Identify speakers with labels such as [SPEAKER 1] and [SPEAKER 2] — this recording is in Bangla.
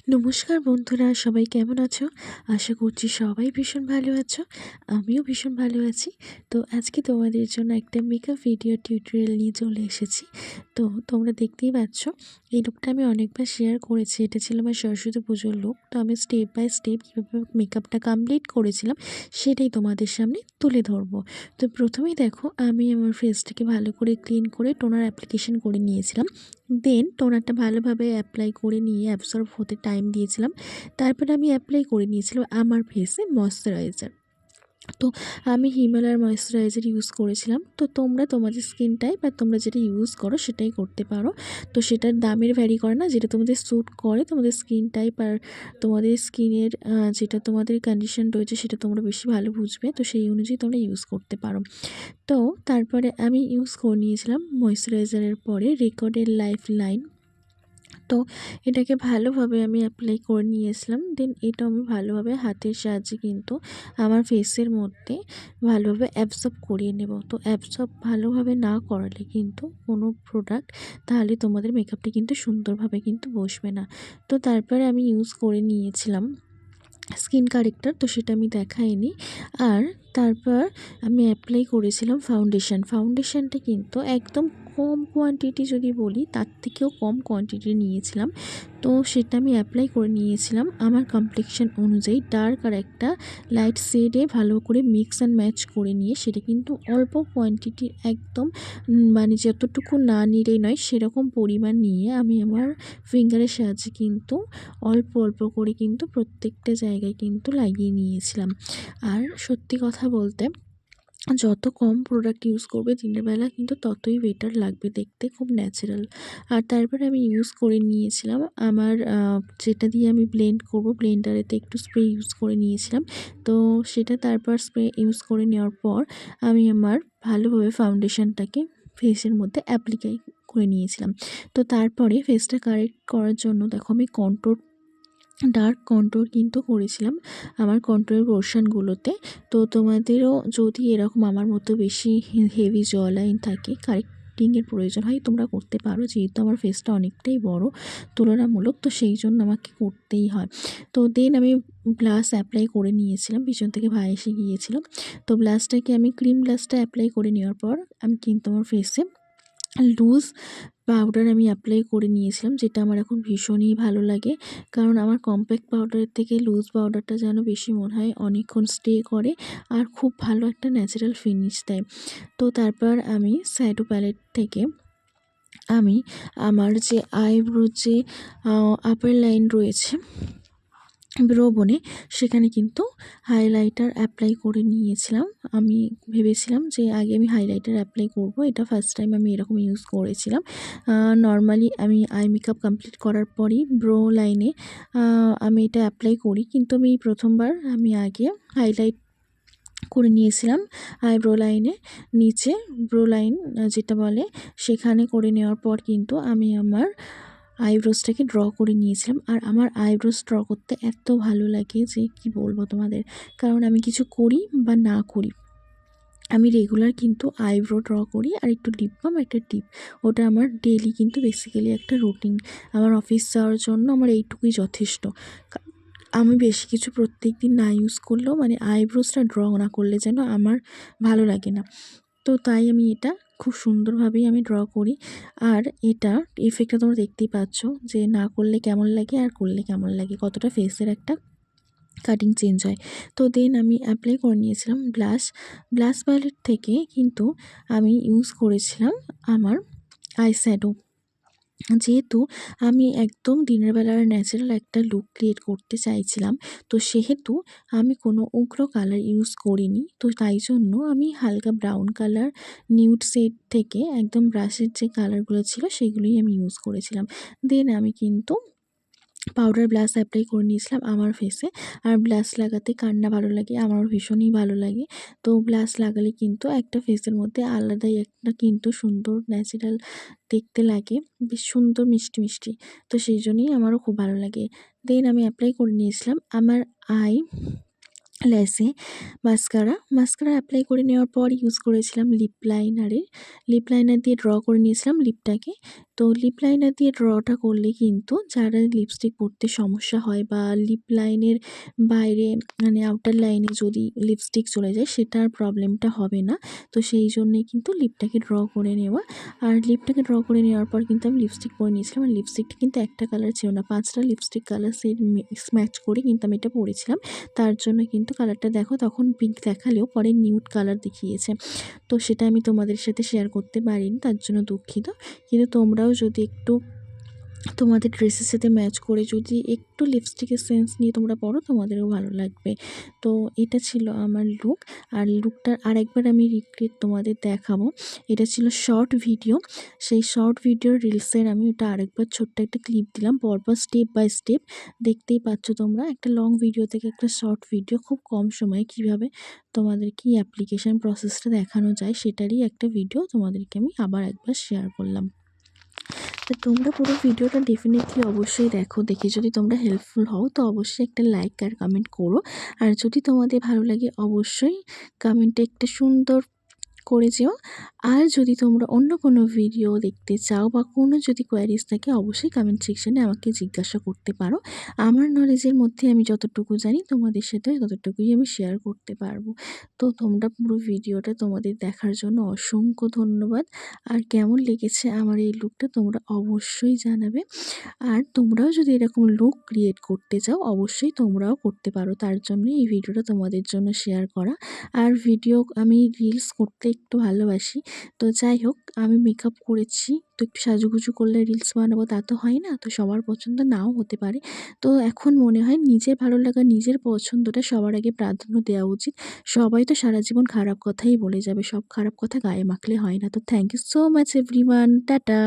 [SPEAKER 1] নমস্কার বন্ধুরা, সবাই কেমন আছো? আশা করছি সবাই ভীষণ ভালো আছো। আমিও ভীষণ ভালো আছি। তো আজকে তোমাদের জন্য একটা মেকআপ ভিডিও টিউটোরিয়াল নিয়ে চলে এসেছি। তো তোমরা দেখতেই পাচ্ছ, এই লুকটা আমি অনেকবার শেয়ার করেছি। এটা ছিল আমার সরস্বতী পুজোর লুক। তো আমি স্টেপ বাই স্টেপ কীভাবে মেকআপটা কমপ্লিট করেছিলাম সেটাই তোমাদের সামনে তুলে ধরবো। তো প্রথমেই দেখো, আমি আমার ফেসটাকে ভালো করে ক্লিন করে টোনার অ্যাপ্লিকেশন করে নিয়েছিলাম। দেন টোনারটা ভালোভাবে অ্যাপ্লাই করে নিয়ে অ্যাবসর্ব হতে টাইম দিয়েছিলাম। তারপরে আমি অ্যাপ্লাই করে নিয়েছিলাম আমার ফেসে ময়শ্চারাইজার। তো আমি হিমালয়ার ময়শ্চারাইজার ইউজ করেছিলাম। তো তোমরা তোমাদের স্কিন টাইপ বা তোমরা যেটা ইউজ করো সেটাই করতে পারো। তো সেটার দামের ভ্যারি করে না, যেটা তোমাদের স্যুট করে তোমাদের স্কিন টাইপ আর তোমাদের স্কিনের যেটা তোমাদের কন্ডিশন রয়েছে সেটা তোমরা বেশি ভালো বুঝবে। তো সেই অনুযায়ী তোমরা ইউজ করতে পারো। তো তারপরে আমি ইউজ করে নিয়েছিলাম ময়শ্চারাইজারের পরে রেকর্ডের লাইফ লাইন। তো এটাকে ভালোভাবে আমি অ্যাপ্লাই করে নিয়েছিলাম। দেন এটা আমি ভালোভাবে হাতের সাহায্যে কিন্তু আমার ফেসের মধ্যে ভালোভাবে অ্যাবসর্ব করিয়ে নেব। তো অ্যাবসর্ব ভালোভাবে না করালে কিন্তু কোনো প্রোডাক্ট তাহলে তোমাদের মেকআপটা কিন্তু সুন্দরভাবে কিন্তু বসবে না। তো তারপরে আমি ইউজ করে নিয়েছিলাম স্কিন কারেক্টার, তো সেটা আমি দেখাইনি। আর তারপর আমি অ্যাপ্লাই করেছিলাম ফাউন্ডেশনটা কিন্তু একদম কম কোয়ান্টিটি, যদি বলি তার থেকেও কম কোয়ান্টিটি নিয়েছিলাম। তো সেটা আমি অ্যাপ্লাই করে নিয়েছিলাম আমার কমপ্লেক্সন অনুযায়ী, ডার্ক আর একটা লাইট শেডে ভালো করে মিক্স অ্যান্ড ম্যাচ করে নিয়ে সেটা কিন্তু অল্প কোয়ান্টিটি একদম মানে যতটুকু না নিলেই নয় সেরকম পরিমাণ নিয়ে আমি আমার ফিঙ্গারের সাহায্যে কিন্তু অল্প অল্প করে কিন্তু প্রত্যেকটা জায়গায় কিন্তু লাগিয়ে নিয়েছিলাম। আর সত্যি কথা বলতে, যত কম প্রোডাক্ট ইউজ করবে দিনের বেলা কিন্তু ততই বেটার লাগবে দেখতে, খুব ন্যাচারাল। আর তারপরে আমি ইউজ করে নিয়েছিলাম আমার যেটা দিয়ে আমি ব্লেন্ড করব, ব্লেন্ডারেতে একটু স্প্রে ইউজ করে নিয়েছিলাম। তো সেটা তারপর স্প্রে ইউজ করে নেওয়ার পর আমি আমার ভালোভাবে ফাউন্ডেশনটাকে ফেসের মধ্যে অ্যাপ্লিকাই করে নিয়েছিলাম। তো তারপরে ফেসটা কারেক্ট করার জন্য দেখো আমি ডার্ক কন্ট্রোল কিন্তু করেছিলাম আমার কন্ট্রোলের পোর্শনগুলোতে। তো তোমাদেরও যদি এরকম আমার মতো বেশি হেভি জ লাইন থাকে, কারেক্টিংয়ের প্রয়োজন হয়, তোমরা করতে পারো। যেহেতু আমার ফেসটা অনেকটাই বড় তুলনামূলক, তো সেই জন্য আমাকে করতেই হয়। তো দেন আমি ব্লাশ অ্যাপ্লাই করে নিয়েছিলাম, পিছন থেকে ভাই এসে গিয়েছিল। তো ব্লাশটাকে আমি ক্রিম ব্লাশটা অ্যাপ্লাই করে নেওয়ার পর আমি কিন্তু আমার ফেসে লুজ পাউডার আমি অ্যাপ্লাই করে নিয়েছিলাম, যেটা আমার এখন ভীষণই ভালো লাগে। কারণ আমার কম্প্যাক্ট পাউডারের থেকে লুজ পাউডারটা যেন বেশি মনে হয় অনেকক্ষণ স্টে করে আর খুব ভালো একটা ন্যাচারাল ফিনিশ দেয়। তো তারপর আমি শ্যাডো প্যালেট থেকে আমি আমার যে আইব্রোর যে আপার লাইন রয়েছে ব্রো বোনে, সেখানে কিন্তু হাইলাইটার অ্যাপ্লাই করে নিয়েছিলাম। আমি ভেবেছিলাম যে আগে আমি হাইলাইটার অ্যাপ্লাই করব, এটা ফার্স্ট টাইম আমি এরকম ইউজ করেছিলাম। নর্মালি আমি আই মেকআপ কমপ্লিট করার পরই ব্রো লাইনে আমি এটা অ্যাপ্লাই করি, কিন্তু আমি প্রথমবার আমি আগে হাইলাইট করে নিয়েছিলাম আইব্রো লাইনে, নিচে ব্রো লাইন যেটা বলে সেখানে করে নেওয়ার পর কিন্তু আমি আমার আইব্রোসটাকে ড্র করে নিয়েছিলাম। আর আমার আইব্রোস ড্র করতে এত ভালো লাগে যে কি বলবো তোমাদের। কারণ আমি কিছু করি বা না করি, আমি রেগুলার কিন্তু আইব্রো ড্র করি আর একটু লিপ বাম, একটা টিপ। ওটা আমার ডেইলি কিন্তু বেসিক্যালি একটা রুটিন। আমার অফিস যাওয়ার জন্য আমার এইটুকুই যথেষ্ট। আমি বেশি কিছু প্রত্যেক দিন না ইউজ করলেও মানে আইব্রোসটা ড্র না করলে যেন আমার ভালো লাগে না। তো তাই আমি এটা খুব সুন্দরভাবেই আমি ড্র করি। আর এটা ইফেক্টটা তোমরা দেখতেই পাচ্ছ যে না করলে কেমন লাগে আর করলে কেমন লাগে, কতটা ফেসের একটা কাটিং চেঞ্জ হয়। তো দেন আমি অ্যাপ্লাই করে নিয়েছিলাম ব্লাশ প্যালেট থেকে কিন্তু আমি ইউজ করেছিলাম আমার আইশ্যাডো। যেহেতু আমি একদম দিনের বেলার ন্যাচারাল একটা লুক ক্রিয়েট করতে চাইছিলাম, তো সেহেতু আমি কোনো উগ্র কালার ইউজ করিনি। তো তাই জন্য আমি হালকা ব্রাউন কালার নিউড শেড থেকে একদম ব্রাশের যে কালারগুলো ছিল সেগুলোই আমি ইউজ করেছিলাম। দেন আমি কিন্তু পাউডার ব্লাশ অ্যাপ্লাই করে নিয়েছিলাম আমার ফেসে। আর ব্লাশ লাগাতে কার না ভালো লাগে, আমার ভীষণই ভালো লাগে। তো ব্লাশ লাগালে কিন্তু একটা ফেসের মধ্যে আলাদাই একটা কিন্তু সুন্দর ন্যাচারাল দেখতে লাগে, বেশ সুন্দর মিষ্টি মিষ্টি। তো সেই জন্যই আমারও খুব ভালো লাগে। দেন আমি অ্যাপ্লাই করে নিয়েছিলাম আমার আই ল্যাশে মাস্কারা অ্যাপ্লাই করে নেওয়ার পর ইউজ করেছিলাম লিপ লাইনার দিয়ে ড্র করে নিয়েছিলাম লিপটাকে। তো লিপ লাইনার দিয়ে ড্রটা করলে কিন্তু যারা লিপস্টিক পরতে সমস্যা হয় বা লিপ লাইনের বাইরে মানে আউটার লাইনে যদি লিপস্টিক চলে যায় সেটার প্রবলেমটা হবে না। তো সেই জন্যেই কিন্তু লিপটাকে ড্র করে নেওয়া। আর লিপটাকে ড্র করে নেওয়ার পর কিন্তু আমি লিপস্টিক পরে নিয়েছিলাম। আর লিপস্টিকটা কিন্তু একটা কালার ছিল না, ৫ টা lipstick colour set mix match করে কিন্তু আমি এটা পরেছিলাম। তার জন্য কিন্তু কালারটা দেখো তখন পিঙ্ক দেখালেও পরে নিউড কালার দেখিয়েছে। তো সেটা আমি তোমাদের সাথে শেয়ার করতে পারিনি, তার জন্য দুঃখিত। কিন্তু তোমরাও যদি একটু তোমাদের ড্রেসের সাথে ম্যাচ করে যদি একটু লিপস্টিকের সেন্স নিয়ে তোমরা পরো তোমাদেরও ভালো লাগবে। তো এটা ছিল আমার লুক। আর লুকটার আরেকবার আমি রিক্রিয়েট তোমাদের দেখাবো। এটা ছিল শর্ট ভিডিও, সেই শর্ট ভিডিওর রিলসের আমি ওটা আরেকবার ছোট্ট একটা ক্লিপ দিলাম পরপর স্টেপ বাই স্টেপ। দেখতেই পাচ্ছ তোমরা একটা লং ভিডিও থেকে একটা শর্ট ভিডিও খুব কম সময়ে কীভাবে তোমাদেরকে এই অ্যাপ্লিকেশান প্রসেসটা দেখানো যায় সেটারই একটা ভিডিও তোমাদেরকে আমি আবার একবার শেয়ার করলাম। তো তোমরা পুরো ভিডিওটা ডেফিনেটলি অবশ্যই দেখো। দেখে যদি তোমরা হেল্পফুল হও তো অবশ্যই একটা লাইক আর কমেন্ট করো। আর যদি তোমাদের ভালো লাগে অবশ্যই কমেন্টে একটা সুন্দর করে যেও। আর যদি তোমরা অন্য কোনো ভিডিও দেখতে চাও বা কোনো যদি কোয়ারিজ থাকে অবশ্যই কমেন্ট সেকশানে আমাকে জিজ্ঞাসা করতে পারো। আমার নলেজের মধ্যে আমি যতটুকু জানি তোমাদের সাথে ততটুকুই আমি শেয়ার করতে পারবো। তো তোমরা পুরো ভিডিওটা তোমাদের দেখার জন্য অসংখ্য ধন্যবাদ। আর কেমন লেগেছে আমার এই লুকটা তোমরা অবশ্যই জানাবে। আর তোমরাও যদি এরকম লুক ক্রিয়েট করতে চাও অবশ্যই তোমরাও করতে পারো। তার জন্যই এই ভিডিওটা তোমাদের জন্য শেয়ার করা। আর আমি রিলস করতে একটু ভালোবাসি। তো যাই হোক আমি মেকআপ করেছি, তো একটু সাজুগুজু করলে রিলস বানাবো তা তো হয় না। তো সবার পছন্দ নাও হতে পারে। তো এখন মনে হয় নিজের ভালো লাগা নিজের পছন্দটা সবার আগে প্রাধান্য দেওয়া উচিত। সবাই তো সারা জীবন খারাপ কথাই বলে যাবে। সব খারাপ কথা গায়ে মাখলে হয় না। তো thank you so much everyone. Tata.